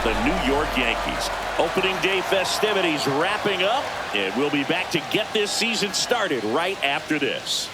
the New York Yankees. Opening day festivities wrapping up, and we'll be back to get this season started right after this.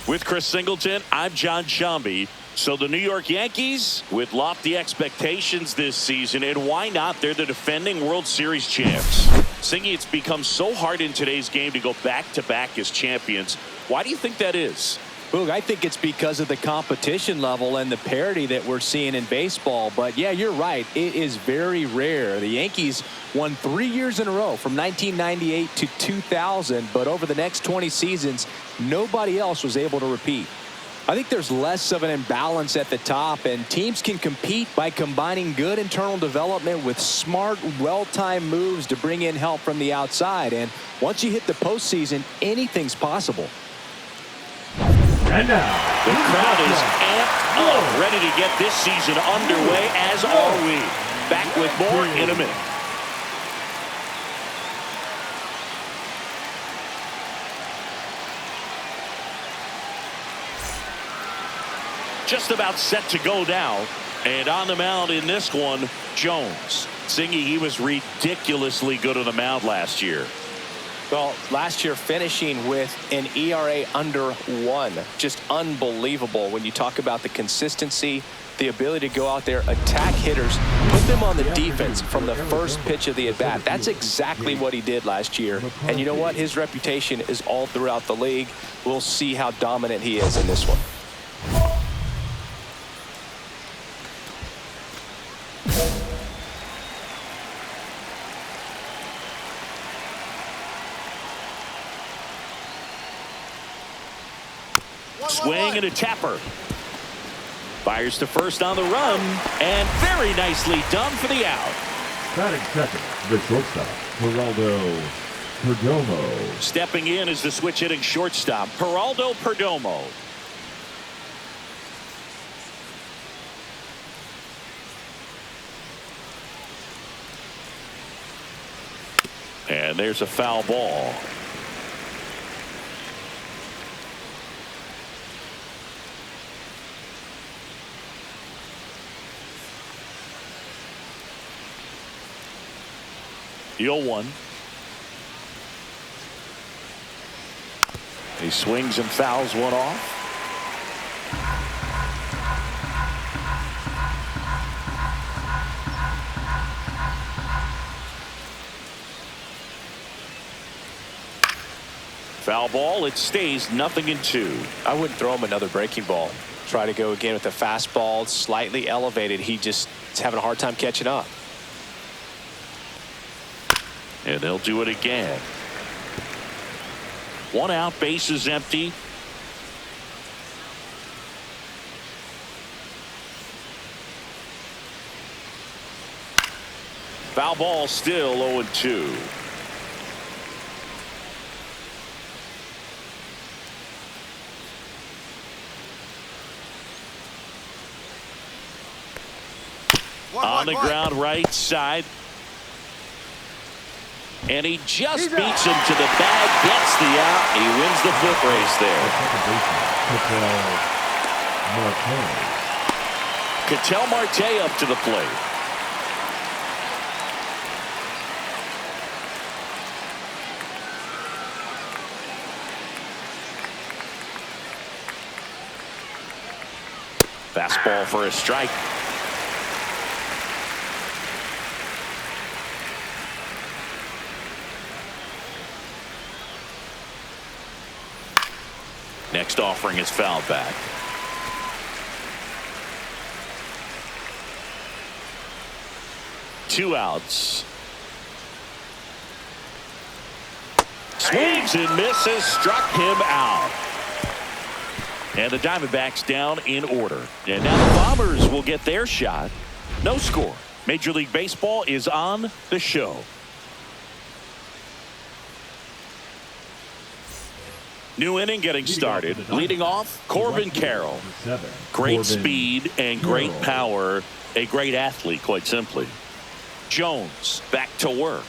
With Chris Singleton, I'm John Shambi. So the New York Yankees with lofty expectations this season, and why not? They're the defending World Series champs. Singy, it's become so hard in today's game to go back-to-back as champions. Why do you think that is? Boog, I think it's because of the competition level and the parity that we're seeing in baseball. But yeah, you're right. It is very rare. The Yankees won 3 years in a row from 1998 to 2000. But over the next 20 seasons, nobody else was able to repeat. I think there's less of an imbalance at the top, and teams can compete by combining good internal development with smart, well-timed moves to bring in help from the outside. And once you hit the postseason, anything's possible. And now, the crowd is amped up, ready to get this season underway, as are we. Back with more in a minute. Just about set to go now. And on the mound in this one, Jones. Singy, he was ridiculously good on the mound last year. Well, last year finishing with an ERA under 1. Just unbelievable when you talk about the consistency, the ability to go out there, attack hitters, put them on the defense from the first pitch of the at-bat. That's exactly what he did last year. And you know what? His reputation is all throughout the league. We'll see how dominant he is in this one. Swing and a tapper. Fires to first on the run, and very nicely done for the out. batting second, the shortstop, Geraldo Perdomo. Stepping in is the switch hitting shortstop, Geraldo Perdomo. And there's a foul ball. The 0-1. He swings and fouls one off. Foul ball. It stays 0-2. I wouldn't throw him another breaking ball. Try to go again with the fastball, slightly elevated. He just is having a hard time catching up. And they'll do it again. One out, base is empty. Foul ball, still 0-2. On the ground, right side. And he just beats him to the bag, gets the out. He wins the foot race there. Ketel Marte up to the plate. Fastball for a strike. Next offering is fouled back. Two outs. Swings and misses, struck him out. And the Diamondbacks down in order. And now the Bombers will get their shot. No score. Major League Baseball is on the show. New inning getting started. Leading off, Corbin Carroll. Great speed and great power. A great athlete, quite simply. Jones back to work.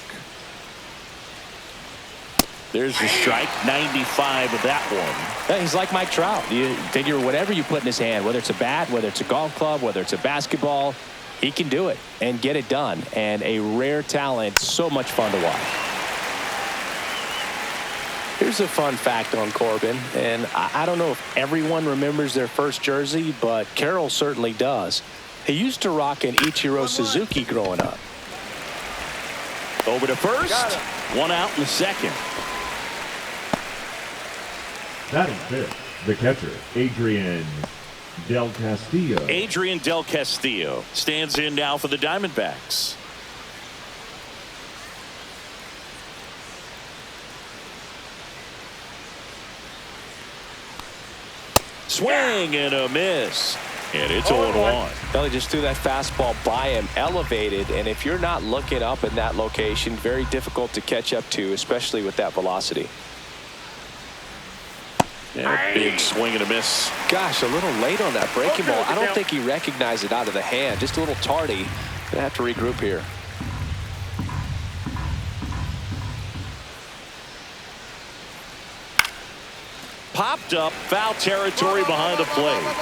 There's the strike. 95 of that one. Yeah, he's like Mike Trout. You figure whatever you put in his hand, whether it's a bat, whether it's a golf club, whether it's a basketball, he can do it and get it done. And a rare talent, so much fun to watch. Here's a fun fact on Corbin, and I don't know if everyone remembers their first jersey, but Carroll certainly does. He used to rock an Ichiro Suzuki growing up. Over to first. One out in the second. Batting fifth, the catcher, Adrian Del Castillo. Adrian Del Castillo stands in now for the Diamondbacks. Swing and a miss. And it's 0-1. Well, he just threw that fastball by him, elevated, and if you're not looking up in that location, very difficult to catch up to, especially with that velocity. Yeah, big swing and a miss. Gosh, a little late on that breaking ball. I don't think he recognized it out of the hand. Just a little tardy. Gonna have to regroup here. Popped up, foul territory behind the plate.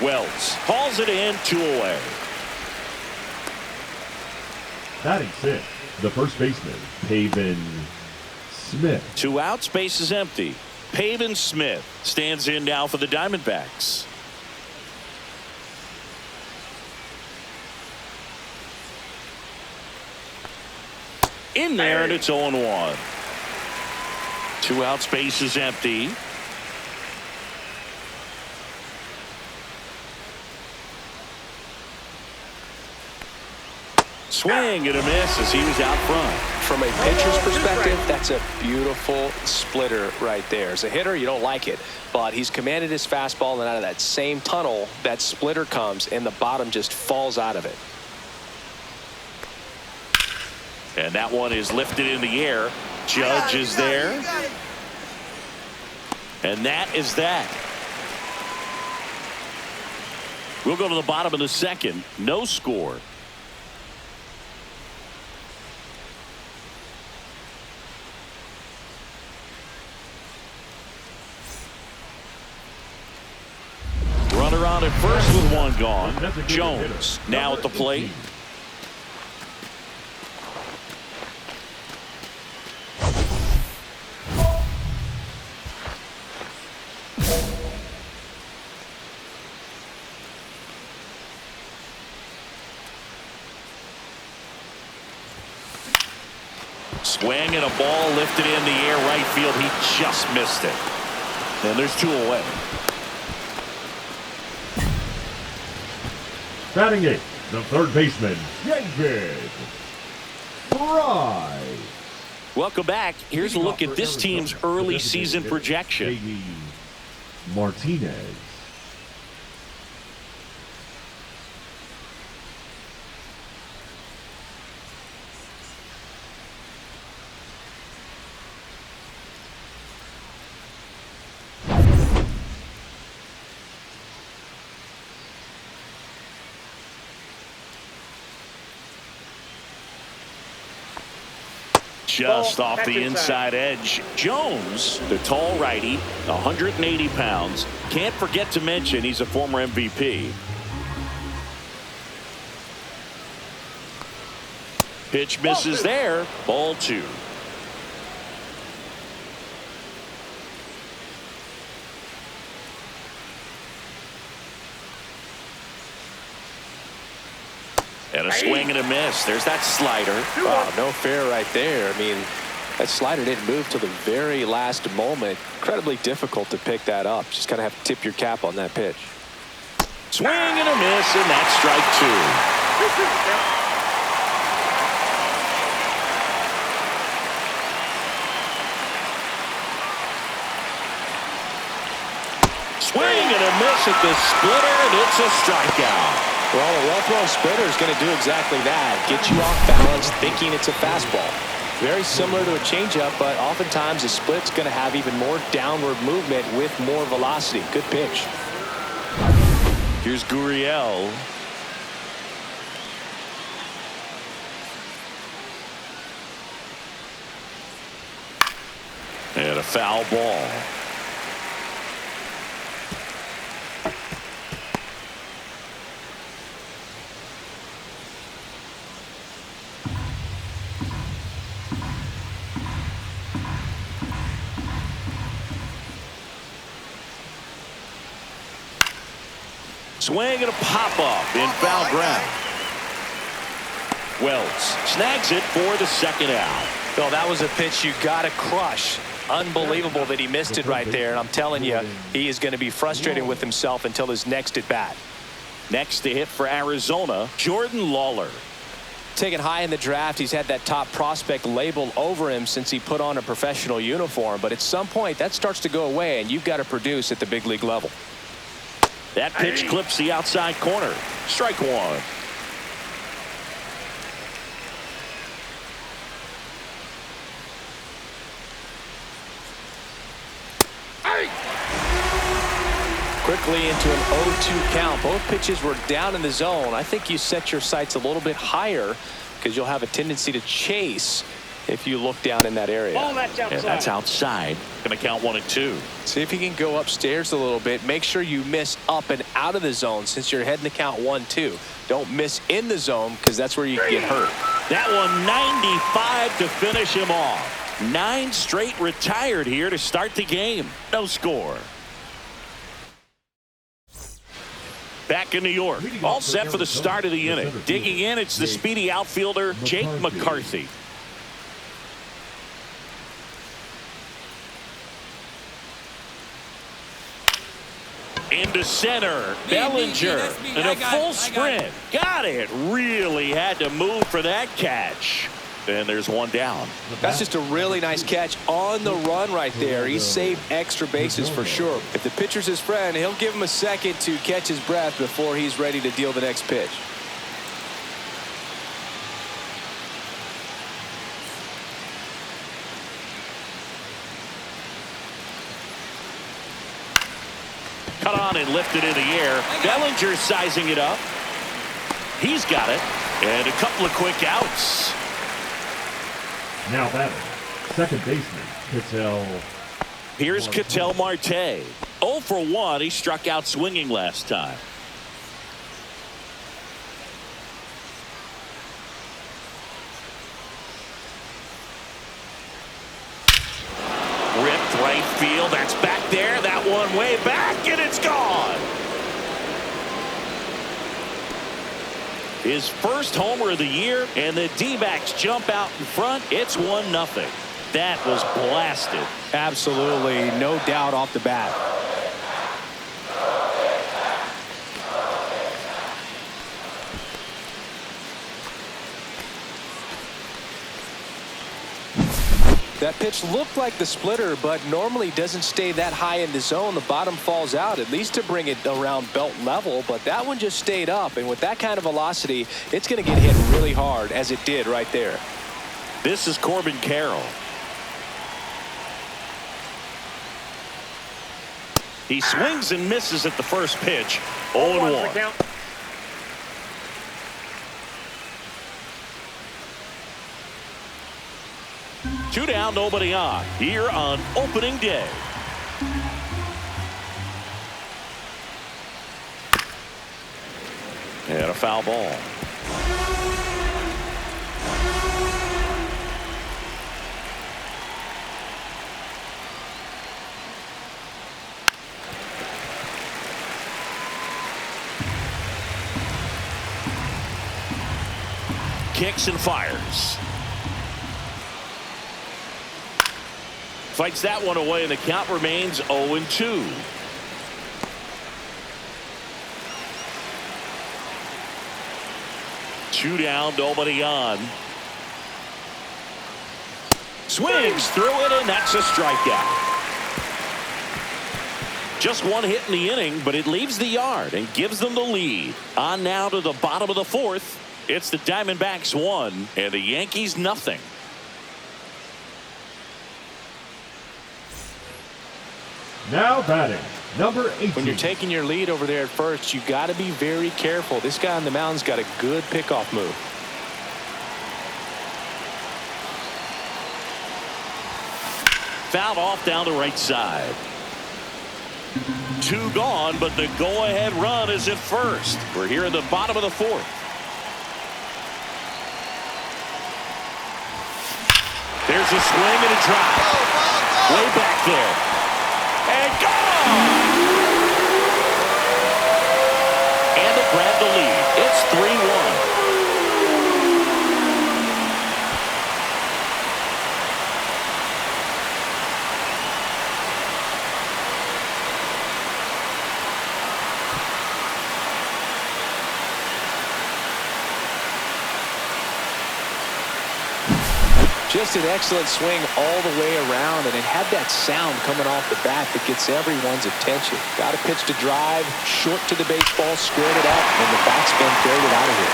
Wells hauls it in, 2 away. Batting sixth, the first baseman, Pavin Smith. 2 outs, base is empty. Pavin Smith stands in now for the Diamondbacks. In there, and it's 0-1. 2 outs, base is empty. Swing and a miss as he was out front. From a pitcher's perspective, that's a beautiful splitter right there. As a hitter, you don't like it, but he's commanded his fastball, and out of that same tunnel, that splitter comes, and the bottom just falls out of it. And that one is lifted in the air. Judge is there. And that is that. We'll go to the bottom of the second. No score. Runner on at first with 1 gone. Jones now at the plate. Swing and a ball lifted in the air right field. He just missed it. And there's 2 away. Batting eighth, the third baseman, David Fry. Welcome back. Here's a look at this team's early season projection. J.D. Martinez. Just off the inside edge. Jones, the tall righty, 180 pounds. Can't forget to mention he's a former MVP. Pitch misses there. Ball 2. And a swing and a miss. There's that slider. Wow, no fair right there. I mean, that slider didn't move till the very last moment. Incredibly difficult to pick that up. Just kind of have to tip your cap on that pitch. Swing and a miss, and that's strike 2. Swing and a miss at the splitter, and it's a strikeout. Well, a well-thrown splitter is going to do exactly that. Get you off balance thinking it's a fastball. Very similar to a changeup, but oftentimes a split's going to have even more downward movement with more velocity. Good pitch. Here's Gurriel. And a foul ball. Swing and a pop-up in foul ground. Wells snags it for the second out. Well, that was a pitch you got to crush. Unbelievable that he missed it right there. And I'm telling you, he is going to be frustrated with himself until his next at bat. Next to hit for Arizona, Jordan Lawler. Taken high in the draft, he's had that top prospect label over him since he put on a professional uniform. But at some point, that starts to go away, and you've got to produce at the big league level. That pitch clips the outside corner. Strike one. Quickly into an 0-2 count. Both pitches were down in the zone. I think you set your sights a little bit higher because you'll have a tendency to chase if you look down in that area. Oh, that's outside. Yeah, that's outside. Going to count 1-2. See if you can go upstairs a little bit. Make sure you miss up and out of the zone since you're heading to count 1-2. Don't miss in the zone because that's where you can get hurt. That one 95 to finish him off. 9 straight retired here to start the game. No score. Back in New York, all set for the start of the inning. Digging in, it's the speedy outfielder, Jake McCarthy. Into center, Bellinger, and a full sprint. Got it. Really had to move for that catch. And there's one down. That's just a really nice catch on the run right there. He saved extra bases for sure. If the pitcher's his friend, he'll give him a second to catch his breath before he's ready to deal the next pitch. Cut on and lifted in the air. Bellinger sizing it up. He's got it. And a couple of quick outs. Now batting, second baseman, Ketel. Here's Ketel Marte. 0 for 1. He struck out swinging last time. Ripped right field. That's back there. That one way back, and it's gone. His first homer of the year, and the D-backs jump out in front. It's 1-0. That was blasted. Absolutely, no doubt off the bat. That pitch looked like the splitter, but normally doesn't stay that high in the zone. The bottom falls out, at least to bring it around belt level, but that one just stayed up, and with that kind of velocity, it's going to get hit really hard, as it did right there. This is Corbin Carroll. He swings and misses at the first pitch. 0-1. 2 down, nobody on. Here on opening day. And a foul ball. Kicks and fires. Fights that one away, and the count remains 0-2. Two down, nobody on. Swings through it, and that's a strikeout. Just one hit in the inning, but it leaves the yard and gives them the lead. On now to the bottom of the fourth. It's the Diamondbacks 1 and the Yankees 0. Now batting, number 18. When you're taking your lead over there at first, you got to be very careful. This guy on the mound's got a good pickoff move. Fouled off down the right side. 2 gone, but the go-ahead run is at first. We're here in the bottom of the 4th. There's a swing and a drive. Way back there. And gone! And they grab the lead. It's 3-1. Just an excellent swing all the way around, and it had that sound coming off the bat that gets everyone's attention. Got a pitch to drive, short to the baseball, squared it up, and the backspin carried it out of here.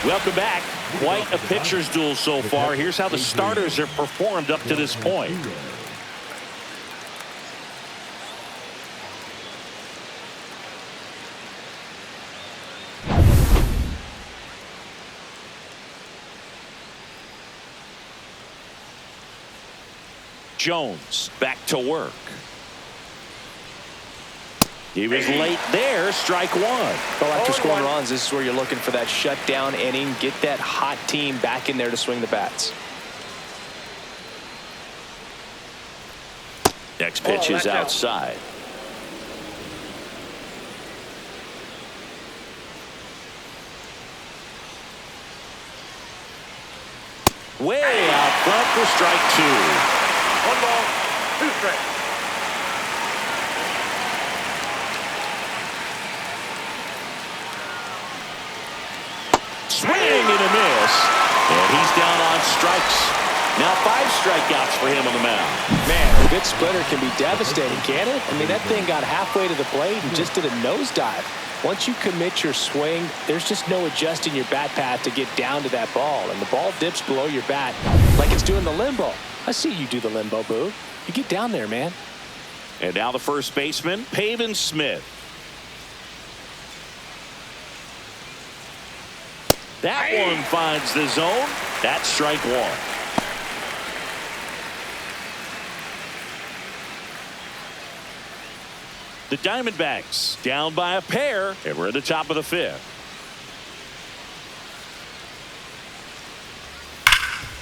Welcome back. Quite a pitcher's duel so far. Here's how the starters have performed up to this point. Jones back to work. He was late there. Strike 1. Well, after scoring runs, this is where you're looking for that shutdown inning. Get that hot team back in there to swing the bats. Next pitch is outside. Way out front for strike 2. 1 ball, 2 strikes. Swing and a miss. And he's down on strikes. Now 5 strikeouts for him on the mound. Man, a good splitter can be devastating, can't it? I mean, that thing got halfway to the plate and just did a nosedive. Once you commit your swing, there's just no adjusting your bat path to get down to that ball. And the ball dips below your bat like it's doing the limbo. I see you do the limbo, Boo. You get down there, man. And now the first baseman, Pavin Smith. That one finds the zone. That's strike 1. The Diamondbacks down by a pair, and we're at the top of the 5th.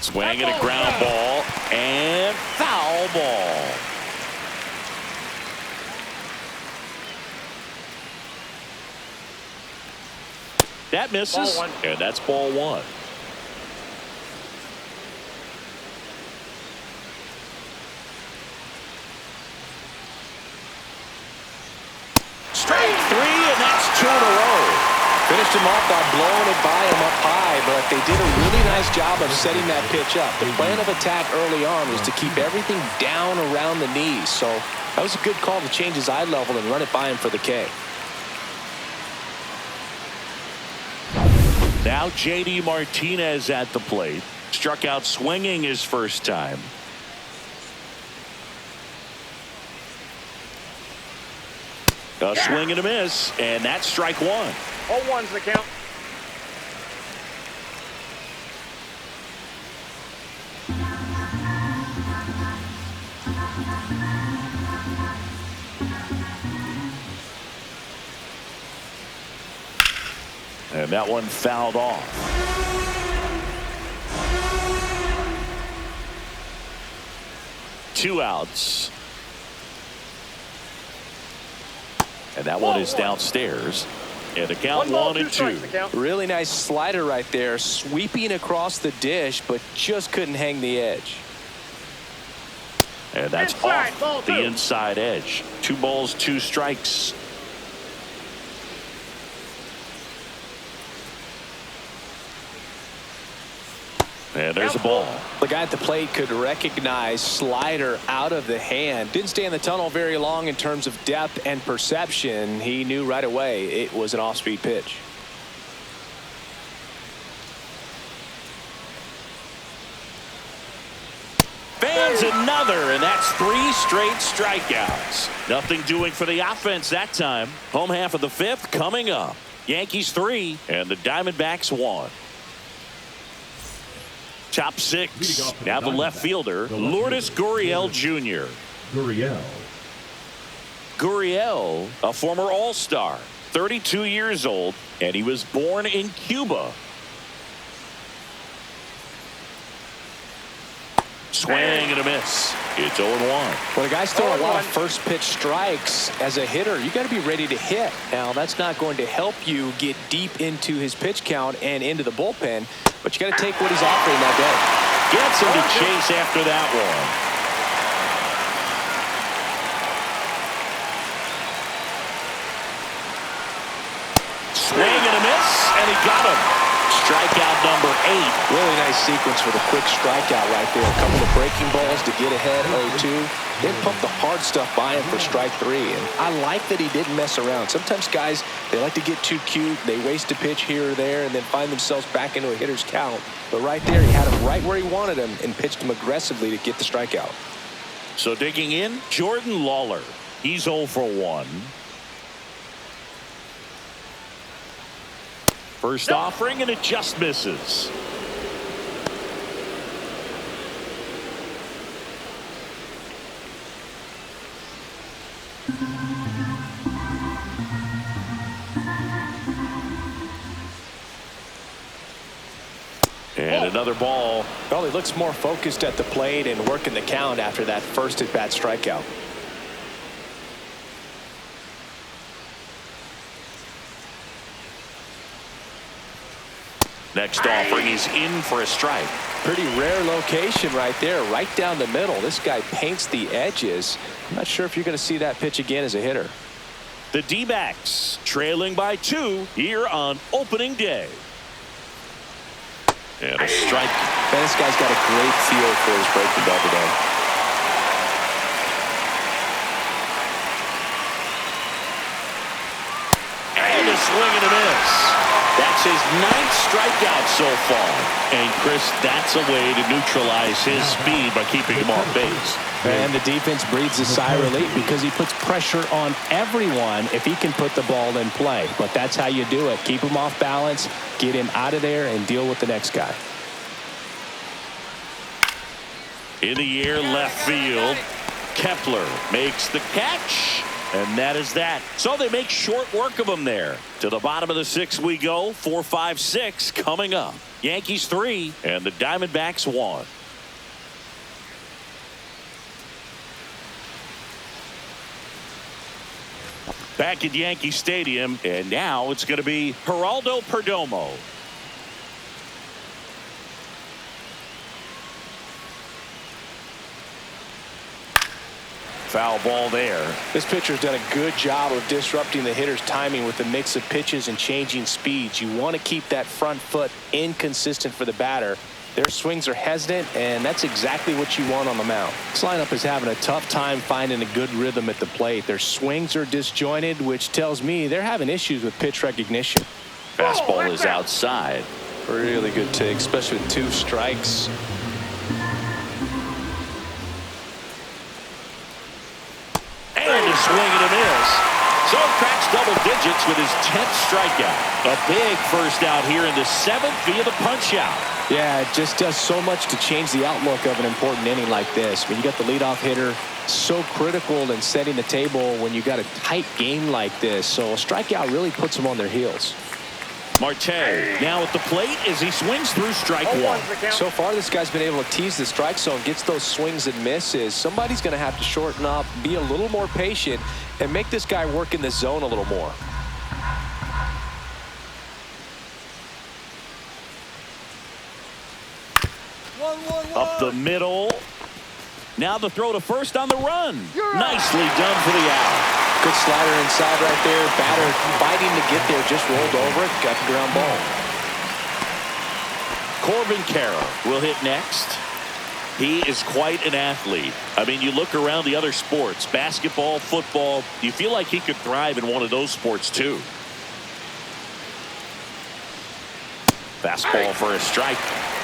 Swing and a ground ball, and foul ball. That misses, and that's ball 1. Strike 3, and that's 2 in a row. Finished him off by blowing it by him up high, but they did a really nice job of setting that pitch up. The plan of attack early on was to keep everything down around the knees, so that was a good call to change his eye level and run it by him for the K. Now J.D. Martinez at the plate. Struck out swinging his first time. A swing and a miss, and that's strike 1. 0-1's the count. And that one fouled off. Two outs. And that one is downstairs. And the count 1 and 2. Really nice slider right there, sweeping across the dish, but just couldn't hang the edge. And that's off the inside edge. 2 balls, 2 strikes. And there's a ball. The guy at the plate could recognize slider out of the hand. Didn't stay in the tunnel very long in terms of depth and perception. He knew right away it was an off-speed pitch. Lands another, and that's 3 straight strikeouts. Nothing doing for the offense that time. Home half of the 5th coming up. Yankees 3 and the Diamondbacks 1. Top 6. Now the left fielder, Lourdes Gurriel Jr. Gurriel, a former All-Star, 32 years old, and he was born in Cuba. Swing and a miss. It's 0-1. Well, the guy's throwing a lot of first pitch strikes. As a hitter, you got to be ready to hit. Now, that's not going to help you get deep into his pitch count and into the bullpen, but you got to take what he's offering that day. Gets him to chase after that one. Swing and a miss, and he got him. Strikeout number 8. Really nice sequence for the quick strikeout right there. A couple of breaking balls to get ahead 0-2. Then pump the hard stuff by him for strike 3. And I like that he didn't mess around. Sometimes guys, they like to get too cute. They waste a pitch here or there and then find themselves back into a hitter's count. But right there, he had him right where he wanted him and pitched him aggressively to get the strikeout. So digging in, Jordan Lawler. He's 0 for 1. First offering, and it just misses. And another ball. Well, he looks more focused at the plate and working the count after that first at-bat strikeout. Next offering, he's in for a strike. Pretty rare location right there, right down the middle. This guy paints the edges. I'm not sure if you're going to see that pitch again as a hitter. The D-backs trailing by 2 here on opening day. And a strike. Man, this guy's got a great feel for his breaking ball today. And a swing and a miss. That's his 9th strikeout so far. And Chris, that's a way to neutralize his speed by keeping him off base. And the defense breathes a sigh of relief because he puts pressure on everyone if he can put the ball in play. But that's how you do it. Keep him off balance, get him out of there, and deal with the next guy. In the air, left field. Kepler makes the catch. And that is that. So they make short work of him there. To the bottom of the 6th we go. 4, 5, 6 coming up. Yankees 3 and the Diamondbacks 1. Back at Yankee Stadium, and now it's going to be Geraldo Perdomo. Foul ball there. This pitcher's done a good job of disrupting the hitter's timing with the mix of pitches and changing speeds. You want to keep that front foot inconsistent for the batter. Their swings are hesitant, and that's exactly what you want on the mound. This lineup is having a tough time finding a good rhythm at the plate. Their swings are disjointed, which tells me they're having issues with pitch recognition. Fastball is outside. Really good take, especially with 2 strikes. And a swing and a miss. So cracks double digits with his 10th strikeout. A big first out here in the 7th via the punch out. Yeah, it just does so much to change the outlook of an important inning like this. When you got the leadoff hitter, so critical in setting the table when you got a tight game like this. So a strikeout really puts them on their heels. Marte now at the plate as he swings through strike 1. So far, this guy's been able to tease the strike zone, gets those swings and misses. Somebody's going to have to shorten up, be a little more patient, and make this guy work in the zone a little more. Up the middle. Now the throw to first on the run. Nicely done for the out. Good slider inside right there. Batter fighting to get there, just rolled over it, got the ground ball. Corbin Carroll will hit next. He is quite an athlete. I mean, you look around the other sports, basketball, football, you feel like he could thrive in one of those sports too. Fastball for a strike.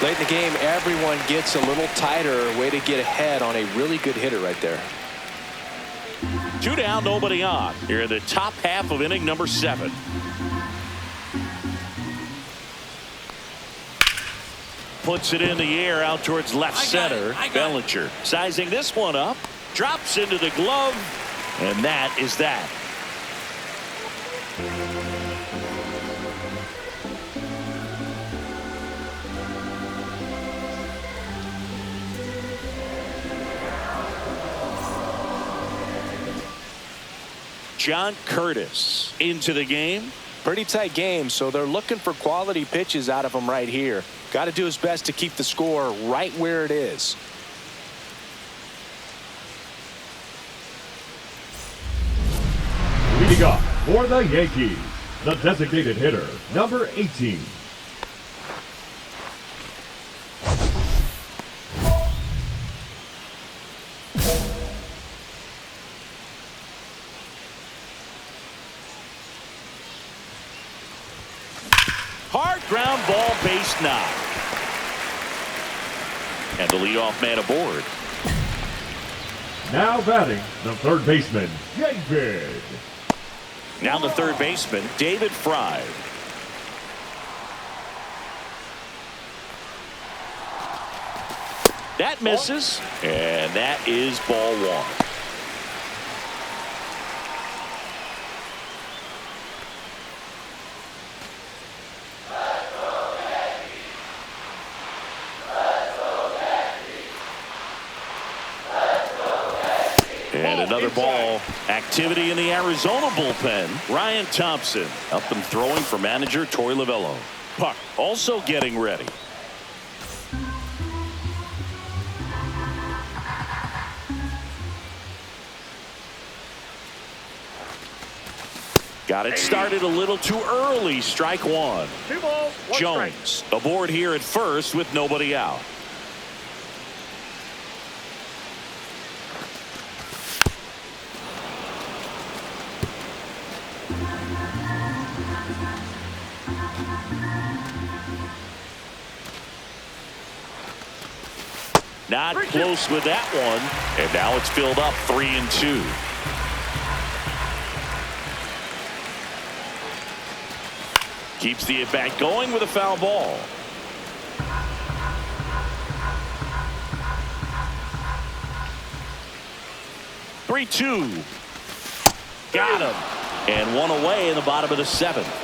Late in the game, everyone gets a little tighter. Way to get ahead on a really good hitter right there. 2 down, nobody on. Here in the top half of inning number 7. Puts it in the air out towards left center. Bellinger sizing this one up. Drops into the glove. And that is that. John Curtis into the game. Pretty tight game, so they're looking for quality pitches out of him right here. Got to do his best to keep the score right where it is. Leading off for the Yankees, the designated hitter, number 18. Hard ground ball, base knock. And the leadoff man aboard. Now batting, the third baseman, David. Now the third baseman, David Fry. That misses, and that is ball 1. And another ball. Activity in the Arizona bullpen. Ryan Thompson up and throwing for manager Torey Lovullo. Puck also getting ready. Got it started a little too early. Strike 1. 2 balls, 1 Jones strike. aboard here at first with nobody out. Not close with that one. And now it's filled up 3-2. Keeps the at-bat going with a foul ball. Three-two. Got him. And one away in the bottom of the 7th.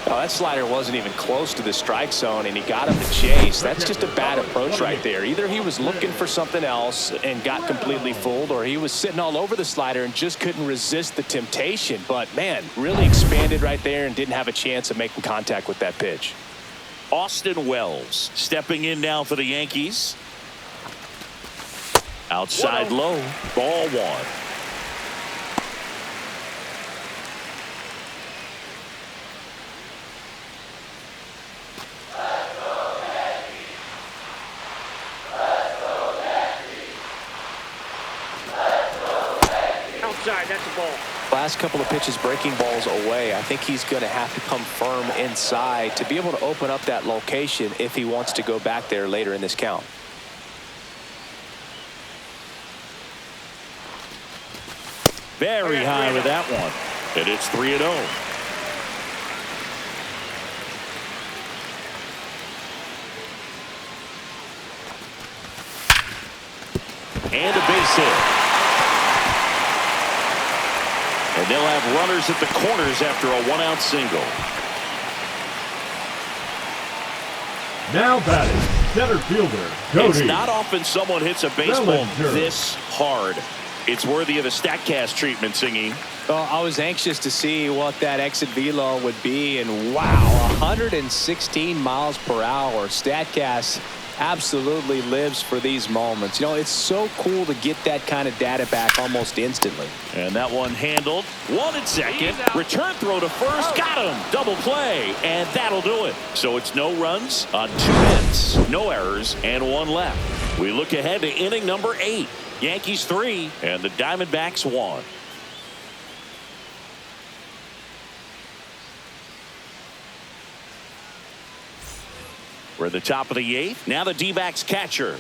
Oh, that slider wasn't even close to the strike zone, and he got him to chase. That's just a bad approach right there. Either he was looking for something else and got completely fooled, or he was sitting all over the slider and just couldn't resist the temptation. But, man, really expanded right there and didn't have a chance of making contact with that pitch. Austin Wells stepping in now for the Yankees. Outside low. Ball 1. That's a ball. Last couple of pitches breaking balls away. I think he's going to have to come firm inside to be able to open up that location if he wants to go back there later in this count. Very high with that one. And it's 3-0. And a base hit. And they'll have runners at the corners after a 1-out single. Now batting, center fielder, Cody. It's not often someone hits a baseball Bellinger. this hard. It's worthy of the StatCast treatment, Singy. Well, I was anxious to see what that exit velo would be, and wow, 116 miles per hour. StatCast absolutely lives for these moments. You know, it's so cool to get that kind of data back almost instantly. And that one handled. 1 at second. Return throw to first. Got him. Double play. And that'll do it. So it's no runs on 2 hits, no errors, and 1 left. We look ahead to inning number 8. Yankees 3 and the Diamondbacks 1. We're at the top of the 8th. Now the D-backs catcher,